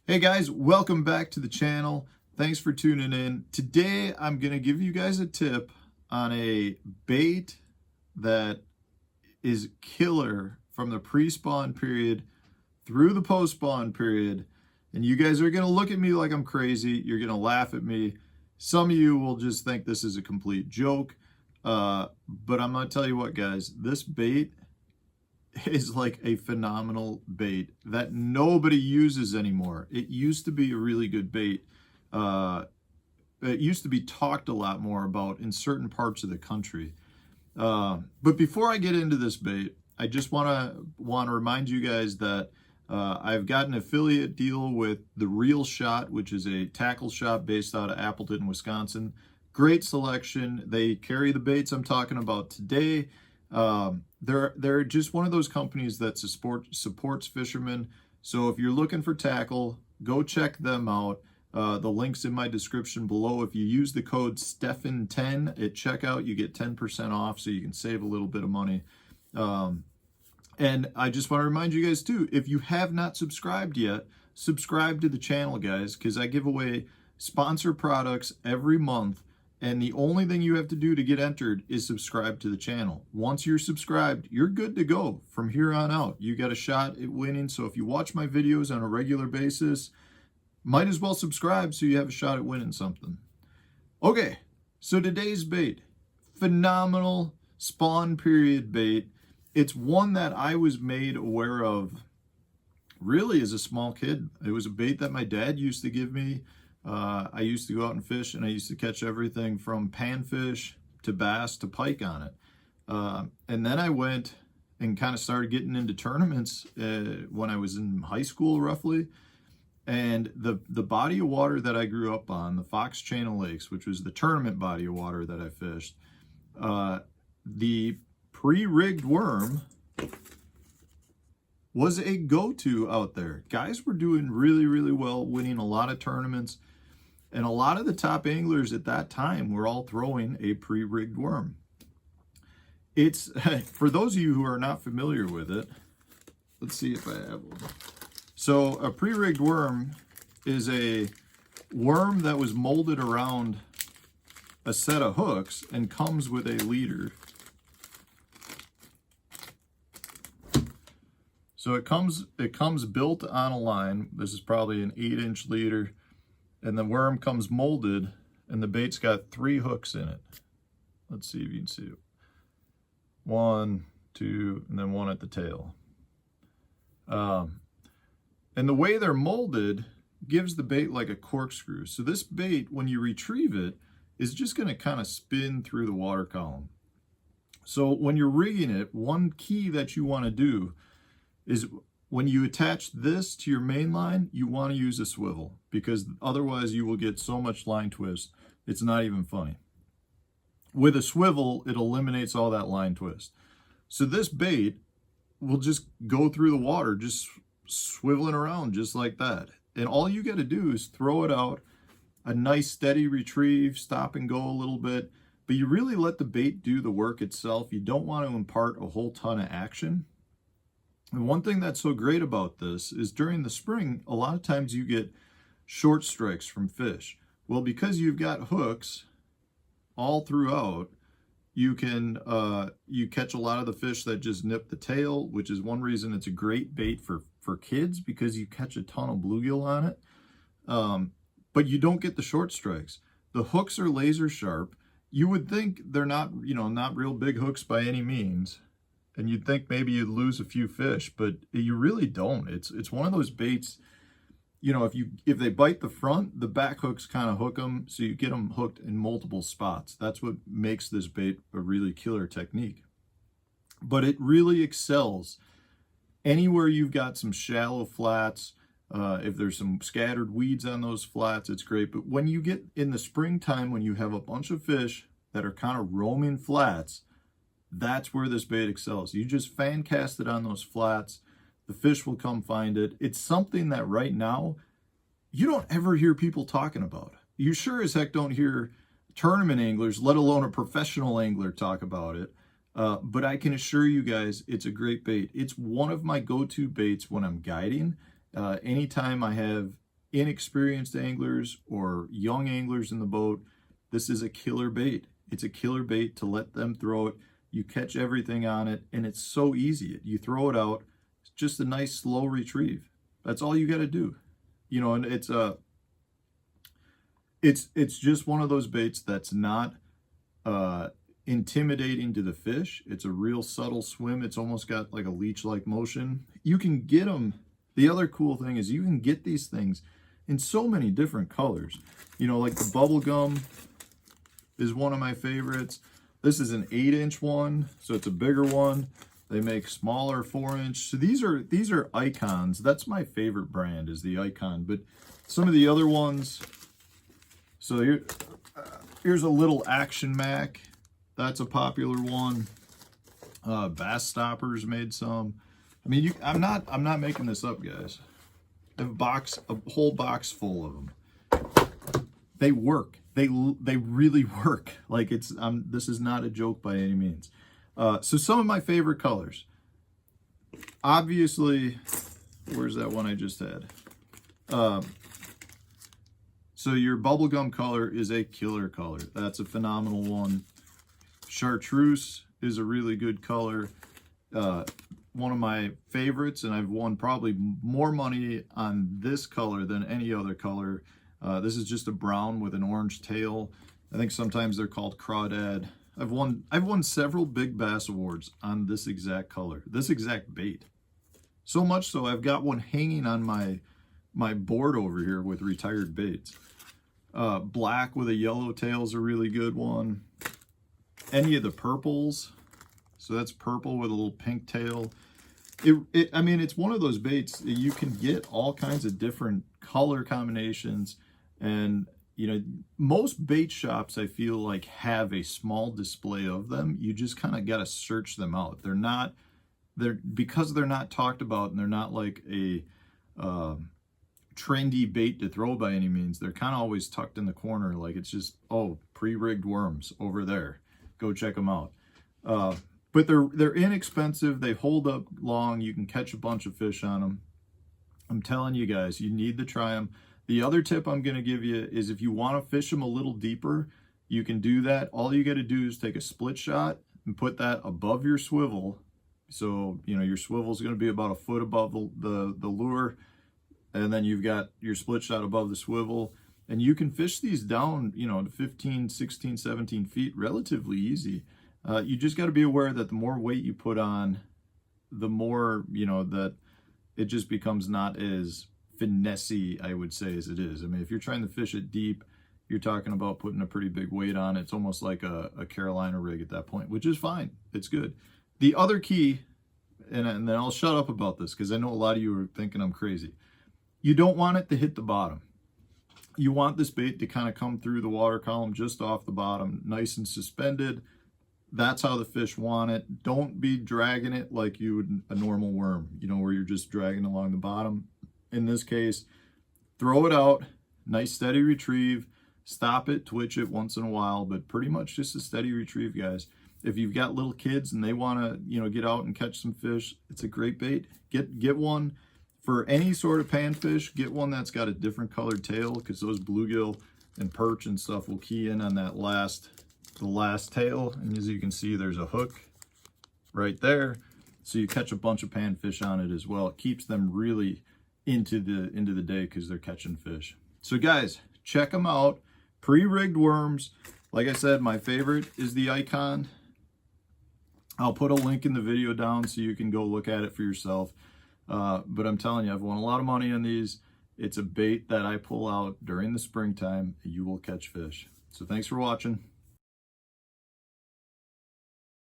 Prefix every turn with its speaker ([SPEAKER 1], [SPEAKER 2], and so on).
[SPEAKER 1] Hey guys, welcome back to the channel. Thanks for tuning in. Today I'm going to give you guys a tip on a bait that is killer from the pre-spawn period through the post-spawn period. And you guys are going to look at me like I'm crazy. You're going to laugh at me. Some of you will just think this is a complete joke. But I'm going to tell you what, guys, this bait is like a phenomenal bait that nobody uses anymore. It used to be a really good bait. It used to be talked a lot more about in certain parts of the country. But before I get into this bait, I just want to remind you guys that I've got an affiliate deal with The Real Shot, which is a tackle shop based out of Appleton, Wisconsin. Great selection. They carry the baits I'm talking about today. They're just one of those companies that supports fishermen. So if you're looking for tackle, go check them out. The link's in my description below. If you use the code STEFAN10 at checkout, you get 10% off, so you can save a little bit of money. And I just want to remind you guys too, if you have not subscribed yet, subscribe to the channel, guys, because I give away sponsor products every month. And the only thing you have to do to get entered is subscribe to the channel. Once you're subscribed, you're good to go from here on out. You got a shot at winning. So if you watch my videos on a regular basis, might as well subscribe so you have a shot at winning something. Okay, so today's bait, phenomenal spawn period bait. It's one that I was made aware of really as a small kid. It was a bait that my dad used to give me. I used to go out and fish, and I used to catch everything from panfish to bass to pike on it. And then I went and kind of started getting into tournaments when I was in high school, roughly. And the body of water that I grew up on, the Fox Channel Lakes, which was the tournament body of water that I fished, the pre-rigged worm was a go-to out there. Guys were doing really, really well, winning a lot of tournaments. And a lot of the top anglers at that time were all throwing a pre-rigged worm. It's, for those of you who are not familiar with it, let's see if I have one. So a pre-rigged worm is a worm that was molded around a set of hooks and comes with a leader. So it comes built on a line. This is probably an 8-inch leader. And the worm comes molded, and the bait's got 3 hooks in it. Let's see if you can see it. 1, 2, and then 1 at the tail. And the way they're molded gives the bait like a corkscrew. So this bait, when you retrieve it, is just going to kind of spin through the water column. So when you're rigging it, one key that you want to do is when you attach this to your main line, you want to use a swivel, because otherwise you will get so much line twist, it's not even funny. With a swivel, it eliminates all that line twist. So this bait will just go through the water, just swiveling around just like that. And all you got to do is throw it out, a nice steady retrieve, stop and go a little bit, but you really let the bait do the work itself. You don't want to impart a whole ton of action. And one thing that's so great about this is during the spring, a lot of times you get short strikes from fish. Well, because you've got hooks all throughout, you can you catch a lot of the fish that just nip the tail, which is one reason it's a great bait for kids, because you catch a ton of bluegill on it. But you don't get the short strikes. The hooks are laser sharp. You would think they're not, not real big hooks by any means. And you'd think maybe you'd lose a few fish, but you really don't. It's one of those baits, if they bite the front, the back hooks kind of hook them, so you get them hooked in multiple spots. That's what makes this bait a really killer technique. But it really excels anywhere you've got some shallow flats. If there's some scattered weeds on those flats, it's great. But when you get in the springtime, when you have a bunch of fish that are kind of roaming flats, that's where this bait excels. You just fan cast it on those flats. The fish will come find it. It's something that right now, you don't ever hear people talking about. You sure as heck don't hear tournament anglers, let alone a professional angler, talk about it. But I can assure you guys, it's a great bait. It's one of my go-to baits when I'm guiding. Anytime I have inexperienced anglers or young anglers in the boat, this is a killer bait. It's a killer bait to let them throw it. You catch everything on it, and it's so easy. You throw it out, it's just a nice slow retrieve. That's all you got to do. You know, and it's just one of those baits that's not intimidating to the fish. It's a real subtle swim. It's almost got like a leech-like motion. You can get them. The other cool thing is you can get these things in so many different colors. You know, like the bubble gum is one of my favorites. This is an 8-inch one, so it's a bigger one. They make smaller 4-inch. So these are Icons. That's my favorite brand, is the Icon. But some of the other ones, so here's a little Action Mac. That's a popular one. Bass Stoppers made some. I mean, I'm not making this up, guys. I have a whole box full of them. They work. They really work. Like, this is not a joke by any means. So some of my favorite colors. Obviously, where's that one I just had? So your bubblegum color is a killer color. That's a phenomenal one. Chartreuse is a really good color. One of my favorites, and I've won probably more money on this color than any other color. This is just a brown with an orange tail. I think sometimes they're called crawdad. I've won several big bass awards on this exact color, this exact bait. So much so I've got one hanging on my board over here with retired baits. Black with a yellow tail is a really good one. Any of the purples, so that's purple with a little pink tail. I mean, it's one of those baits that you can get all kinds of different color combinations. And, you know, most bait shops, I feel like, have a small display of them. You just kind of got to search them out. Because they're not talked about, and they're not like a trendy bait to throw by any means. They're kind of always tucked in the corner. Like, it's just, oh, pre-rigged worms over there. Go check them out. But they're inexpensive. They hold up long. You can catch a bunch of fish on them. I'm telling you guys, you need to try them. The other tip I'm going to give you is, if you want to fish them a little deeper, you can do that. All you got to do is take a split shot and put that above your swivel. So, you know, your swivel is going to be about a foot above the lure. And then you've got your split shot above the swivel. And you can fish these down, you know, to 15, 16, 17 feet relatively easy. You just got to be aware that the more weight you put on, the more, you know, that it just becomes not as finessey, I would say, as it is. I mean, if you're trying to fish it deep, you're talking about putting a pretty big weight on. It's almost like a Carolina rig at that point, which is fine. It's good. The other key, and then I'll shut up about this because I know a lot of you are thinking I'm crazy. You don't want it to hit the bottom. You want this bait to kind of come through the water column just off the bottom, nice and suspended. That's how the fish want it. Don't be dragging it like you would a normal worm, you know, where you're just dragging along the bottom. In this case, throw it out, nice steady retrieve, stop it, twitch it once in a while, but pretty much just a steady retrieve, guys. If you've got little kids and they want to, you know, get out and catch some fish, it's a great bait. Get one. For any sort of panfish, get one that's got a different colored tail, because those bluegill and perch and stuff will key in on that the last tail. And as you can see, there's a hook right there. So you catch a bunch of panfish on it as well. It keeps them really into the day because they're catching fish. So guys, check them out. Pre-rigged worms. Like I said, my favorite is the Icon. I'll put a link in the video down so you can go look at it for yourself. But I'm telling you, I've won a lot of money on these. It's a bait that I pull out during the springtime. You will catch fish. So thanks for watching.